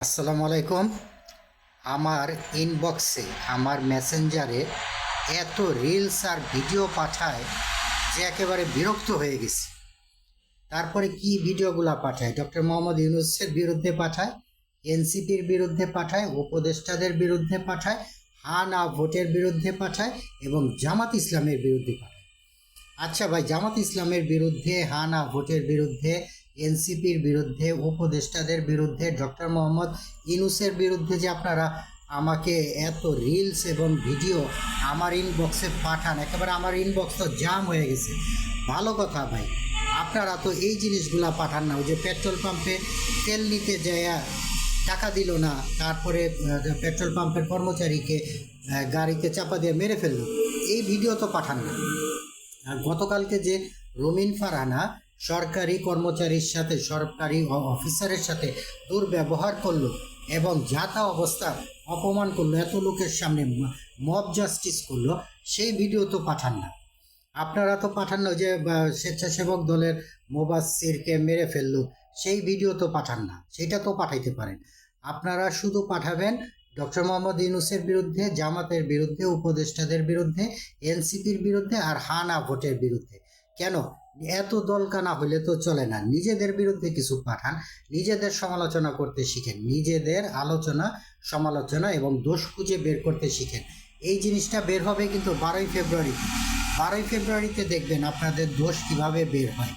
আসসালামু আলাইকুম। আমার ইনবক্সে আমার মেসেঞ্জারে এত রিলস আর ভিডিও পাঠায় যে একেবারে বিরক্ত হয়ে গেছি। তারপরে কি ভিডিওগুলো পাঠায়? ডক্টর মোহাম্মদ ইউনূসের বিরুদ্ধে পাঠায়, এনসিপির বিরুদ্ধে পাঠায়, উপদেষ্টাদের বিরুদ্ধে পাঠায়, হা না ভোটের বিরুদ্ধে পাঠায় এবং জামাত ইসলামের বিরুদ্ধে পাঠায়। আচ্ছা ভাই, জামাত ইসলামের বিরুদ্ধে, হা না ভোটের বিরুদ্ধে, এনসিপির বিরুদ্ধে, উপদেষ্টাদের বিরুদ্ধে, ডক্টর মোহাম্মদ ইউনূসের বিরুদ্ধে যে আপনারা আমাকে এত রিলস এবং ভিডিও আমার ইনবক্সে পাঠান, একেবারে আমার ইনবক্স তো জাম হয়ে গেছে। ভালো কথা ভাই, আপনারা তো এই জিনিসগুলা পাঠান না। ওই যে পেট্রোল পাম্পে তেল নিতে যায় টাকা দিল না, তারপরে পেট্রোল পাম্পের কর্মচারীকে গাড়িতে চাপা দিয়ে মেরে ফেললো, এই ভিডিও তো পাঠান না। আর গতকালকে যে রুমিন ফারহানা সরকারি কর্মচারীর সাথে, সরকারি অফিসারের সাথে দুর্ব্যবহার করলো এবং যা তা অবস্থা অপমান করলো, এত লোকের সামনে মব জাস্টিস করলো, সেই ভিডিও তো পাঠান না। আপনারা তো পাঠান না যে স্বেচ্ছাসেবক দলের মোবাশ্বিরকে মেরে ফেললো, সেই ভিডিও তো পাঠান না। সেটা তো পাঠাইতে পারেন। আপনারা শুধু পাঠাবেন ডক্টর মোহাম্মদ ইউনূসের বিরুদ্ধে, জামাতের বিরুদ্ধে, উপদেষ্টাদের বিরুদ্ধে, এনসিপির বিরুদ্ধে আর হানা ভোটের বিরুদ্ধে। কেন এত দলকানা হইলে তো চলে না? নিজেদের বিরুদ্ধে কিছু পাঠান, নিজেদের সমালোচনা করতে শিখেন, নিজেদের আলোচনা, সমালোচনা এবং দোষ খুঁজে বের করতে শিখেন। এই জিনিসটা বের হবে কিন্তু 12ই ফেব্রুয়ারিতে। 12ই ফেব্রুয়ারিতে দেখবেন আপনাদের দোষ কিভাবে বের হয়।